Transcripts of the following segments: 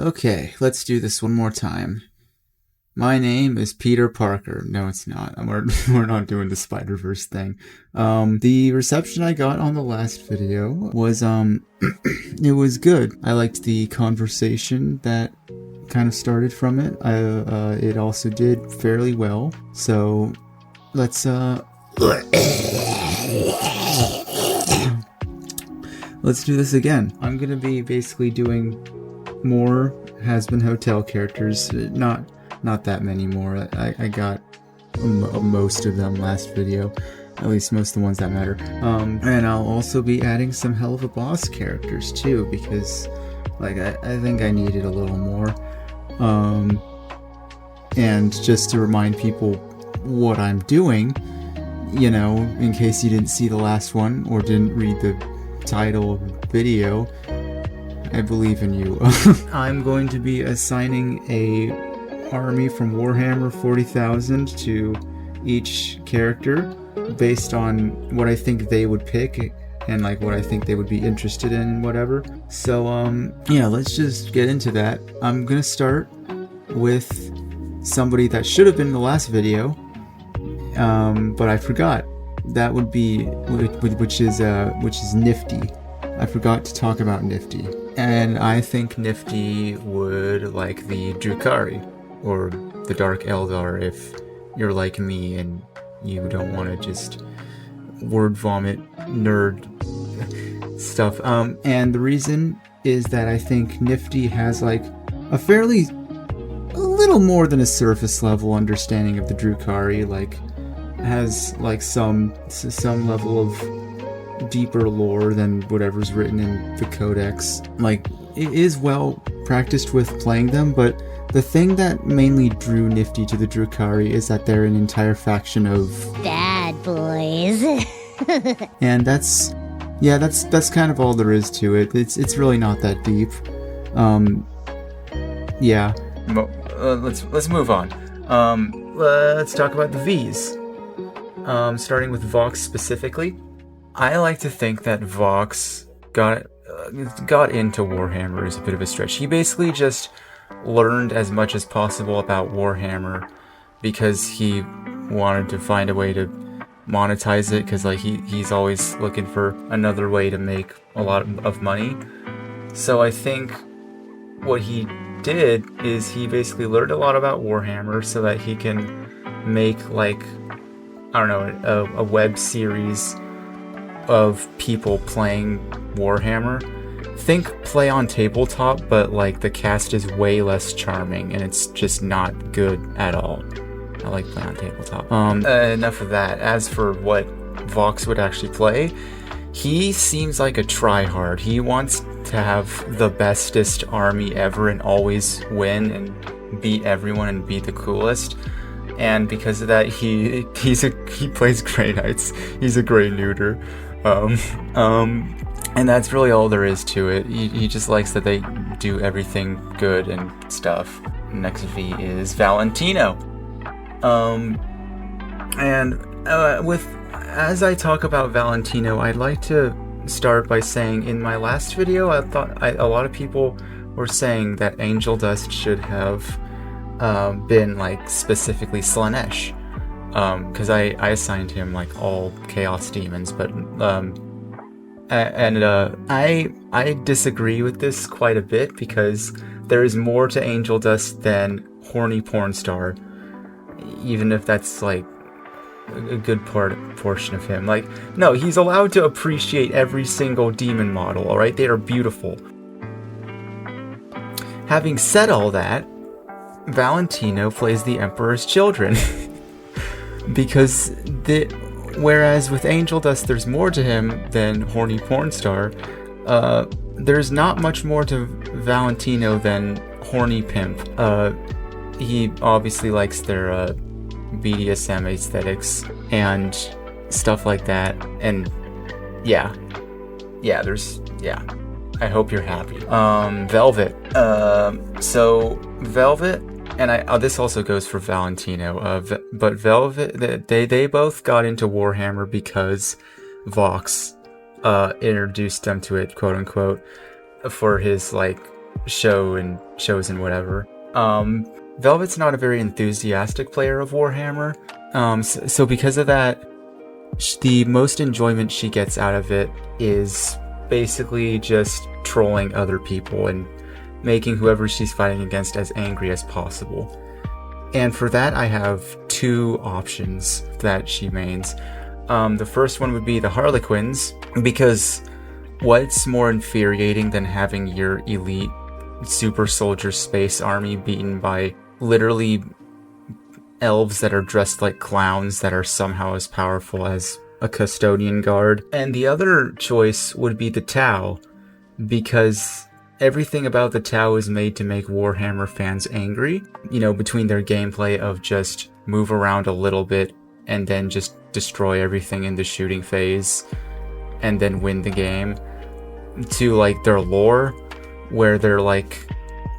Okay, let's do this one more time. My name is Peter Parker. No, it's not. We're not doing the Spider-Verse thing. The reception I got on the last video was, it was good. I liked the conversation that kind of started from it. It also did fairly well. So, let's do this again. I'm gonna be basically doing more Hazbin Hotel characters, not that many more. I got most of them last video, at least most of the ones that matter. And I'll also be adding some Helluva Boss characters too, because like I think I needed a little more. And just to remind people what I'm doing, you know, in case you didn't see the last one or didn't read the title of the video, I believe in you. I'm going to be assigning a army from Warhammer 40,000 to each character based on what I think they would pick and like what I think they would be interested in and whatever. So yeah, let's just get into that. I'm gonna start with somebody that should have been in the last video, but I forgot. That would be which is Nifty. I forgot to talk about Nifty. And I think Nifty would like the Drukhari, or the Dark Eldar if you're like me and you don't want to just word vomit nerd stuff. And the reason is that I think Nifty has like a little more than a surface level understanding of the Drukhari, like has like some level of deeper lore than whatever's written in the codex. Like, it is well practiced with playing them, but the thing that mainly drew Nifty to the Drukhari is that they're an entire faction of bad boys. And that's kind of all there is to it. It's really not that deep. Yeah. Let's move on. Let's talk about the V's. Starting with Vox specifically. I like to think that Vox got into Warhammer is a bit of a stretch. He basically just learned as much as possible about Warhammer because he wanted to find a way to monetize it, because like he's always looking for another way to make a lot of money. So I think what he did is he basically learned a lot about Warhammer so that he can make like, I don't know, a web series of people playing Warhammer. Think Play on Tabletop, but like the cast is way less charming and it's just not good at all. I like Play on Tabletop. Enough of that. As for what Vox would actually play, he seems like a tryhard. He wants to have the bestest army ever and always win and beat everyone and be the coolest. And because of that, he plays Grey Knights. He's a Grey Neuter. And that's really all there is to it. He just likes that they do everything good and stuff. Next V is Valentino. As I talk about Valentino, I'd like to start by saying in my last video, I thought a lot of people were saying that Angel Dust should have been like specifically Slanesh, because I assigned him like all Chaos Demons, but I disagree with this quite a bit, because there is more to Angel Dust than horny porn star, even if that's like a good portion of him. Like, no, he's allowed to appreciate every single demon model, alright? They are beautiful. Having said all that, Valentino plays the Emperor's Children. Because whereas with Angel Dust there's more to him than horny porn star, there's not much more to Valentino than horny pimp. He obviously likes their BDSM aesthetics and stuff like that, and yeah, I hope you're happy. Velvet. So Velvet, and this also goes for Valentino. But Velvet, they both got into Warhammer because Vox introduced them to it, quote unquote, for his like shows and whatever. Velvet's not a very enthusiastic player of Warhammer. So because of that, the most enjoyment she gets out of it is basically just trolling other people and making whoever she's fighting against as angry as possible. And for that, I have two options that she mains. The first one would be the Harlequins, because what's more infuriating than having your elite super soldier space army beaten by literally elves that are dressed like clowns that are somehow as powerful as a custodian guard? And the other choice would be the Tau, because everything about the Tau is made to make Warhammer fans angry, between their gameplay of just move around a little bit and then just destroy everything in the shooting phase and then win the game, to like their lore, where they're like,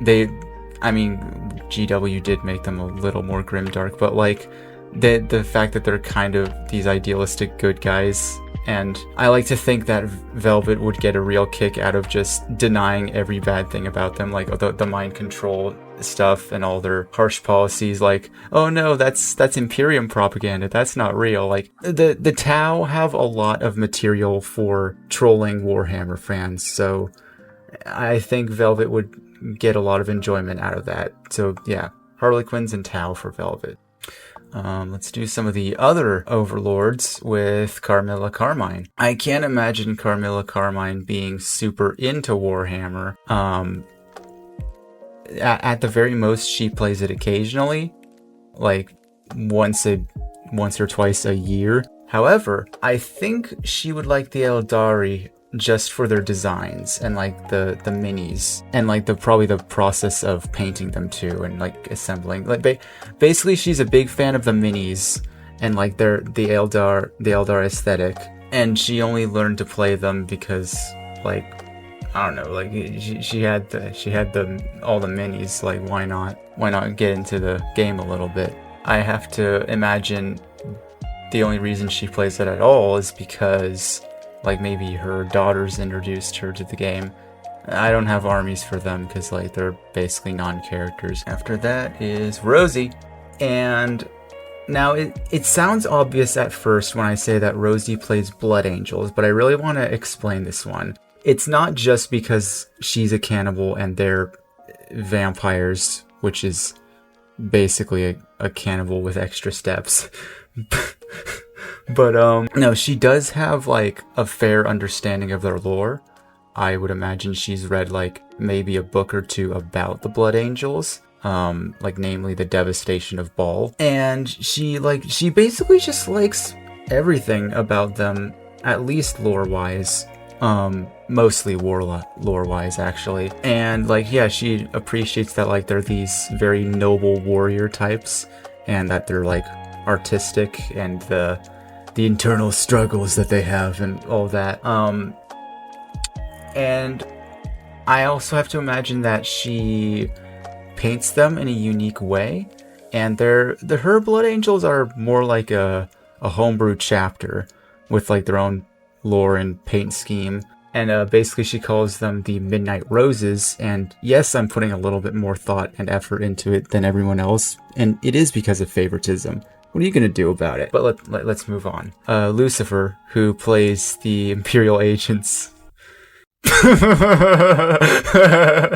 GW did make them a little more grimdark, but like the fact that they're kind of these idealistic good guys. And I like to think that Velvet would get a real kick out of just denying every bad thing about them, like the mind control stuff and all their harsh policies, like, oh no, that's Imperium propaganda, that's not real. Like, the Tau have a lot of material for trolling Warhammer fans, so I think Velvet would get a lot of enjoyment out of that. So yeah, Harlequins and Tau for Velvet. Let's do some of the other overlords with Carmilla Carmine. I can't imagine Carmilla Carmine being super into Warhammer. At the very most, she plays it occasionally, like once or twice a year. However, I think she would like the Eldari just for their designs and like the minis and like probably the process of painting them too, and like assembling. Like basically she's a big fan of the minis and like the Eldar aesthetic, and she only learned to play them because, like, I don't know, like she had all the minis. Like, why not get into the game a little bit? I have to imagine the only reason she plays it at all is because, like, maybe her daughters introduced her to the game. I don't have armies for them because, like, they're basically non-characters. After that is Rosie. And now it sounds obvious at first when I say that Rosie plays Blood Angels, but I really want to explain this one. It's not just because she's a cannibal and they're vampires, which is basically a cannibal with extra steps. But no, she does have like a fair understanding of their lore. I would imagine she's read like maybe a book or two about the Blood Angels, like namely the devastation of Baal. And she basically just likes everything about them, at least lore-wise. Mostly lore-wise, actually. And like, yeah, she appreciates that like they're these very noble warrior types, and that they're like artistic, and the internal struggles that they have and all that. And I also have to imagine that she paints them in a unique way, and her Blood Angels are more like a homebrew chapter with like their own lore and paint scheme. And basically she calls them the Midnight Roses, and yes, I'm putting a little bit more thought and effort into it than everyone else, and it is because of favoritism. What are you going to do about it? But let's move on. Lucifer, who plays the Imperial agents.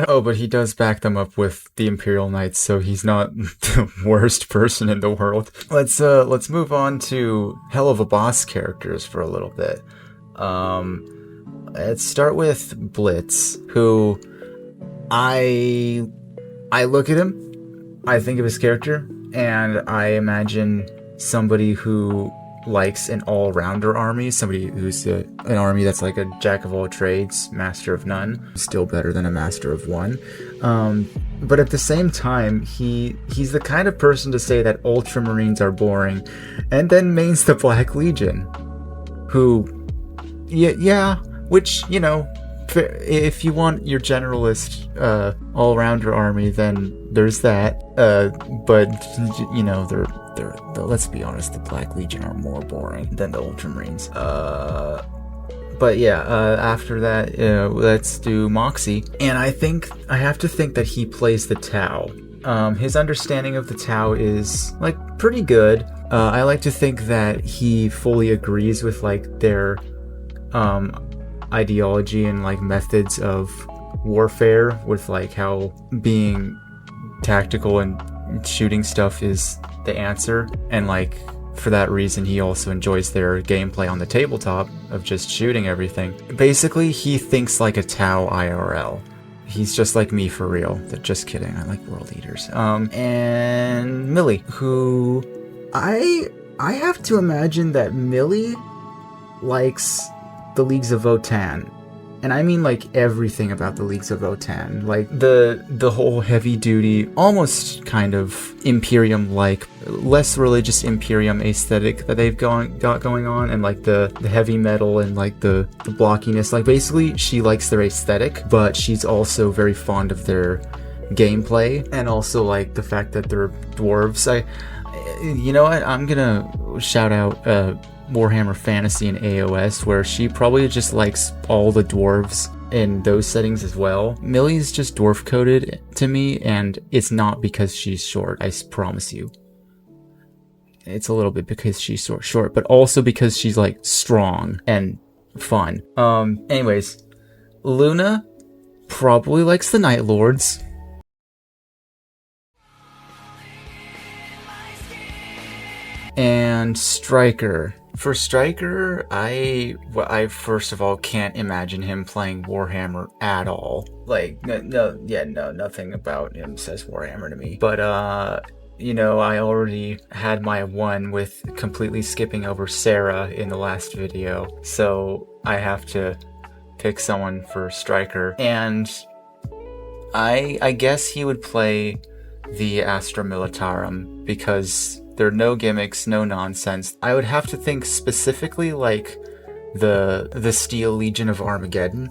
Oh, but he does back them up with the Imperial Knights, so he's not the worst person in the world. Let's move on to Helluva Boss characters for a little bit. Let's start with Blitz, who I look at him, I think of his character, and I imagine somebody who likes an all-rounder army, somebody who's an army that's like a jack of all trades, master of none, still better than a master of one. But at the same time, he's the kind of person to say that Ultramarines are boring, and then mains the Black Legion, who, which, if you want your generalist all-rounder army, then there's that. But let's be honest, the Black Legion are more boring than the Ultramarines. But yeah, after that, let's do Moxie. And I have to think that he plays the Tau. His understanding of the Tau is, like, pretty good. I like to think that he fully agrees with, like, their ideology and, like, methods of warfare, with, like, how being tactical and shooting stuff is the answer. And, like, for that reason, he also enjoys their gameplay on the tabletop of just shooting everything. Basically, he thinks like a Tau IRL. He's just like me for real. Just kidding. I like World Eaters. And Millie, who I have to imagine that Millie likes the Leagues of Votann. And I mean, like, everything about the Leagues of Votann. Like, the whole heavy-duty, almost kind of Imperium-like, less religious Imperium aesthetic that they've got going on, and, like, the heavy metal and, like, the blockiness. Like, basically, she likes their aesthetic, but she's also very fond of their gameplay, and also, like, the fact that they're dwarves. You know what? I'm gonna shout out, Warhammer Fantasy and AOS, where she probably just likes all the dwarves in those settings as well. Millie's just dwarf coded to me, and it's not because she's short, I promise you. It's a little bit because she's short, but also because she's, like, strong and fun. Anyways, Luna probably likes the Night Lords. And Striker. For Striker, I first of all can't imagine him playing Warhammer at all. Like, nothing about him says Warhammer to me. But, you know, I already had my one with completely skipping over Sarah in the last video, so I have to pick someone for Striker. And I guess he would play the Astra Militarum, because there are no gimmicks, no nonsense. I would have to think specifically like the Steel Legion of Armageddon,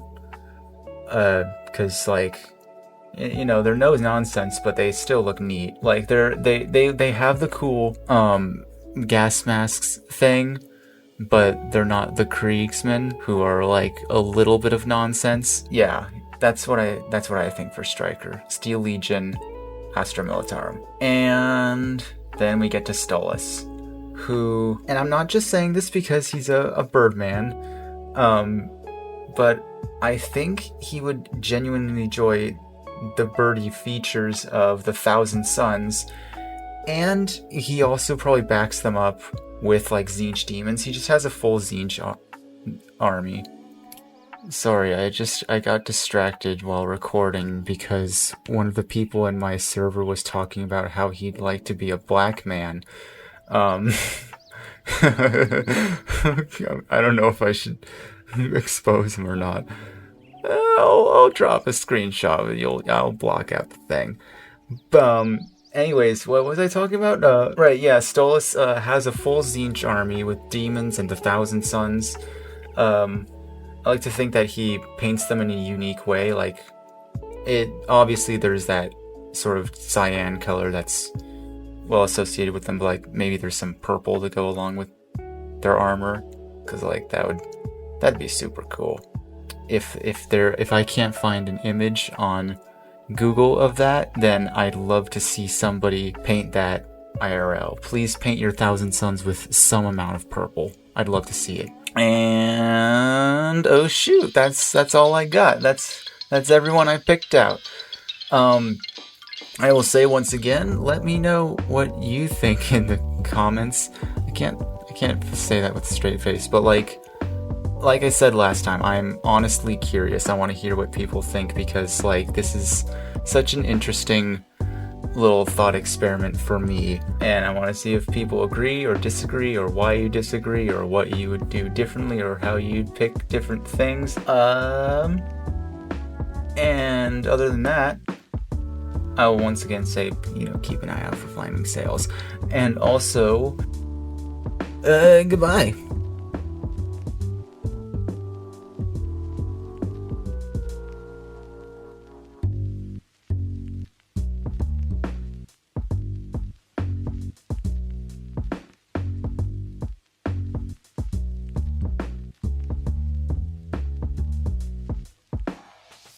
because, like, you know, they're no nonsense, but they still look neat. Like, they have the cool gas masks thing, but they're not the Kriegsmen, who are like a little bit of nonsense. Yeah, that's what I think for Striker. Steel Legion, Astra Militarum. And then we get to Stolas, who, and I'm not just saying this because he's a birdman, but I think he would genuinely enjoy the birdie features of the Thousand Suns, and he also probably backs them up with, like, Tzeentch demons. He just has a full Tzeentch army. Sorry, I got distracted while recording because one of the people in my server was talking about how he'd like to be a black man. I don't know if I should expose him or not. I'll drop a screenshot. I'll block out the thing. Anyways, what was I talking about? Right, yeah, Stolas has a full Tzeentch army with demons and the Thousand Suns. I like to think that he paints them in a unique way. Like, obviously there's that sort of cyan color that's well associated with them, but, like, maybe there's some purple to go along with their armor, because, like, that'd be super cool. If I can't find an image on Google of that, then I'd love to see somebody paint that IRL. Please paint your Thousand Suns with some amount of purple. I'd love to see it. And oh shoot, that's all I got. That's everyone I picked out. I will say once again, let me know what you think in the comments. I can't say that with a straight face, but like I said last time, I'm honestly curious. I want to hear what people think, because, like, this is such an interesting little thought experiment for me, and I want to see if people agree or disagree, or why you disagree, or what you would do differently, or how you'd pick different things. And other than that, I will once again say, you know, keep an eye out for flaming sales, and also goodbye.